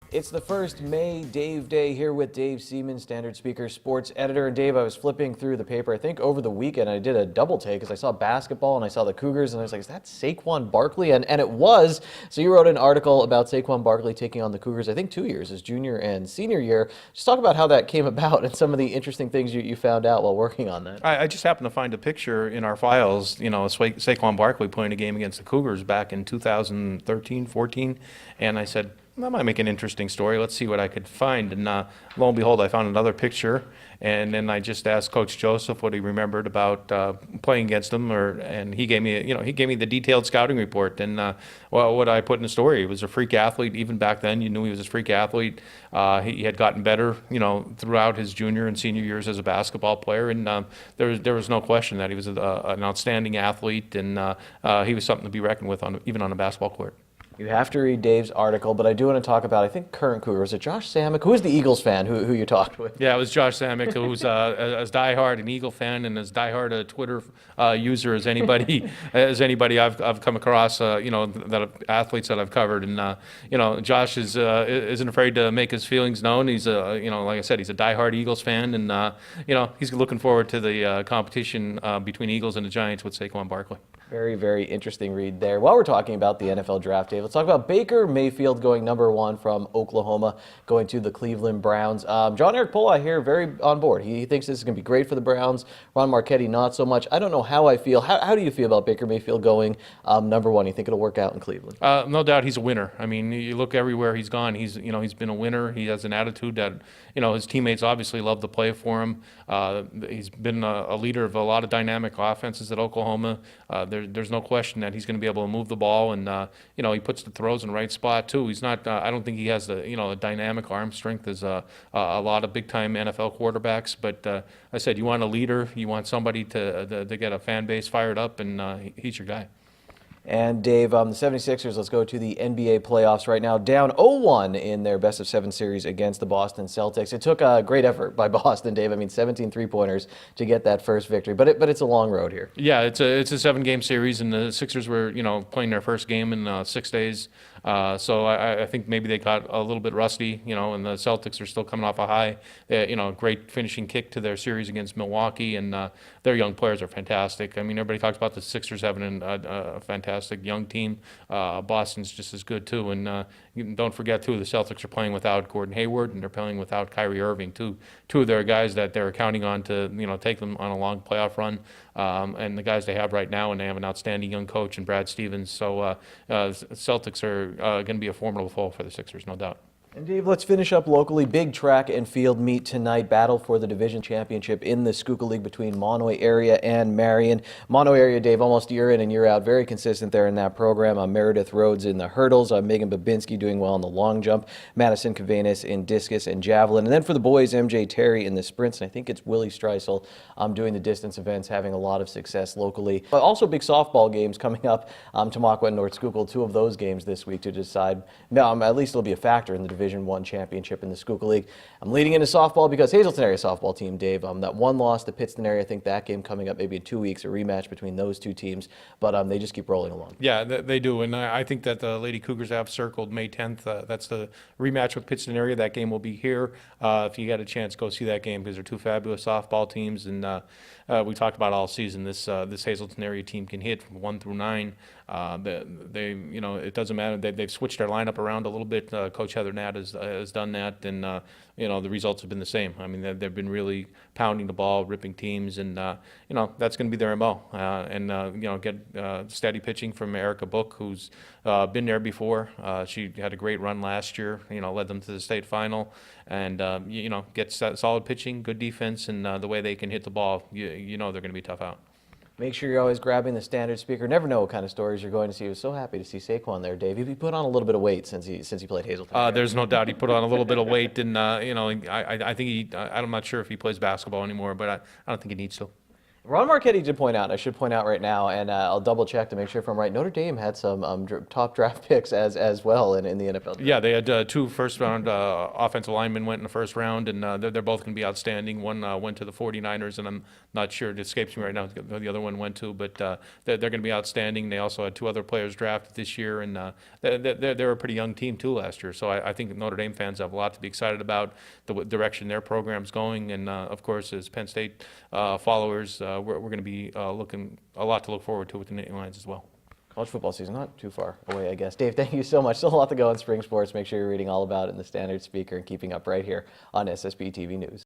It's the first May Dave Day here with Dave Seaman, Standard Speaker sports editor. And Dave, I was flipping through the paper, I think over the weekend, I did a double take because I saw basketball and I saw the Cougars and I was like, is that Saquon Barkley? And it was. So you wrote an article about Saquon Barkley taking on the Cougars, I think 2 years, his junior and senior year. Just talk about how that came about and some of the interesting things you found out while working on that. I just happened to find a picture in our files, Saquon Barkley playing a game against the Cougars back in 2013, 14, and I said, that might make an interesting story. Let's see what I could find. And lo and behold, I found another picture. And then I just asked Coach Joseph what he remembered about playing against him, and he gave me, the detailed scouting report. And what I put in the story, he was a freak athlete. Even back then, you knew he was a freak athlete. He had gotten better, throughout his junior and senior years as a basketball player. And there was no question that he was an outstanding athlete, and he was something to be reckoned with, even on a basketball court. You have to read Dave's article, but I do want to talk about, I think, current Cougar. Was it Josh Samick? Who is the Eagles fan who you talked with? Yeah, it was Josh Samick, who's as diehard an Eagle fan and as diehard a Twitter user as anybody I've come across. Athletes that I've covered, and Josh isn't afraid to make his feelings known. He's like I said, he's a diehard Eagles fan, and he's looking forward to the competition between Eagles and the Giants with Saquon Barkley. Very, very interesting read there. While we're talking about the NFL draft, Dave, let's talk about Baker Mayfield going #1 from Oklahoma, going to the Cleveland Browns. John Eric Pohl, I hear, very on board. He thinks this is going to be great for the Browns. Ron Marchetti, not so much. I don't know how I feel. How do you feel about Baker Mayfield going #1? You think it'll work out in Cleveland? No doubt he's a winner. I mean, you look everywhere he's gone. He's been a winner. He has an attitude that, his teammates obviously love to play for him. He's been a leader of a lot of dynamic offenses at Oklahoma. There's no question that he's going to be able to move the ball, and he puts the throws in the right spot too. He's not. I don't think he has the a dynamic arm strength as a lot of big time NFL quarterbacks. But I said, you want a leader, you want somebody to get a fan base fired up, and he's your guy. And Dave, the 76ers, let's go to the NBA playoffs right now. Down 0-1 in their best-of-7 series against the Boston Celtics. It took a great effort by Boston, Dave. I mean, 17 three-pointers to get that first victory. But it's a long road here. Yeah, it's a 7-game series, and the Sixers were playing their first game in 6 days. So I think maybe they got a little bit rusty, and the Celtics are still coming off a high. Great finishing kick to their series against Milwaukee, and their young players are fantastic. I mean, everybody talks about the Sixers having a fantastic young team. Boston's just as good too, and don't forget too, the Celtics are playing without Gordon Hayward, and they're playing without Kyrie Irving too. Two of their guys that they're counting on to take them on a long playoff run, and the guys they have right now, and they have an outstanding young coach in Brad Stevens. So Celtics are going to be a formidable foe for the Sixers, no doubt. And Dave, let's finish up locally. Big track and field meet tonight. Battle for the division championship in the Schuylkill League between Monoy area and Marion. Monoy area, Dave, almost year in and year out. Very consistent there in that program. Meredith Rhodes in the hurdles. Megan Babinski doing well in the long jump. Madison Kavanis in discus and javelin. And then for the boys, MJ Terry in the sprints. And I think it's Willie Streisel doing the distance events, having a lot of success locally. But also big softball games coming up. Tamaqua and North Schuylkill, 2 of those games this week to decide. At least it'll be a factor in the Division I championship in the Schuylkill League. I'm leading into softball because Hazleton area softball team, Dave, that one loss to Pittston area. I think that game coming up maybe in 2 weeks, a rematch between those two teams. But they just keep rolling along. Yeah, they do. And I think that the Lady Cougars have circled May 10th. That's the rematch with Pittston area. That game will be here. If you get a chance, go see that game because they're 2 fabulous softball teams. And we talked about all season. This Hazleton area team can hit from 1 through 9. It doesn't matter. They've switched their lineup around a little bit. Coach Heather Nat has done that, and the results have been the same. I mean, they've been really pounding the ball, ripping teams, and that's going to be their MO. Get steady pitching from Erica Book, who's been there before. She had a great run last year. Led them to the state final, and gets solid pitching, good defense, and the way they can hit the ball, they're going to be tough out. Make sure you're always grabbing the Standard Speaker. Never know what kind of stories you're going to see. I was so happy to see Saquon there, Dave. He put on a little bit of weight since he played Hazleton. There's no doubt he put on a little bit of weight, and I think I'm not sure if he plays basketball anymore, but I don't think he needs to. Ron Marchetti did point out, I should point out right now, and I'll double check to make sure if I'm right, Notre Dame had some top draft picks as well in the NFL draft. Yeah, they had two first-round offensive linemen went in the first round, and they're both going to be outstanding. One went to the 49ers, and I'm not sure, it escapes me right now who the other one went to, but they're going to be outstanding. They also had two other players drafted this year, and they're a pretty young team too last year. So I think Notre Dame fans have a lot to be excited about, the direction their program's going, and of course, as Penn State followers, we're going to be looking a lot to look forward to with the Nittany Lions as well. College football season, not too far away, I guess. Dave, thank you so much. Still a lot to go in spring sports. Make sure you're reading all about it in the Standard Speaker and keeping up right here on SSPTV News.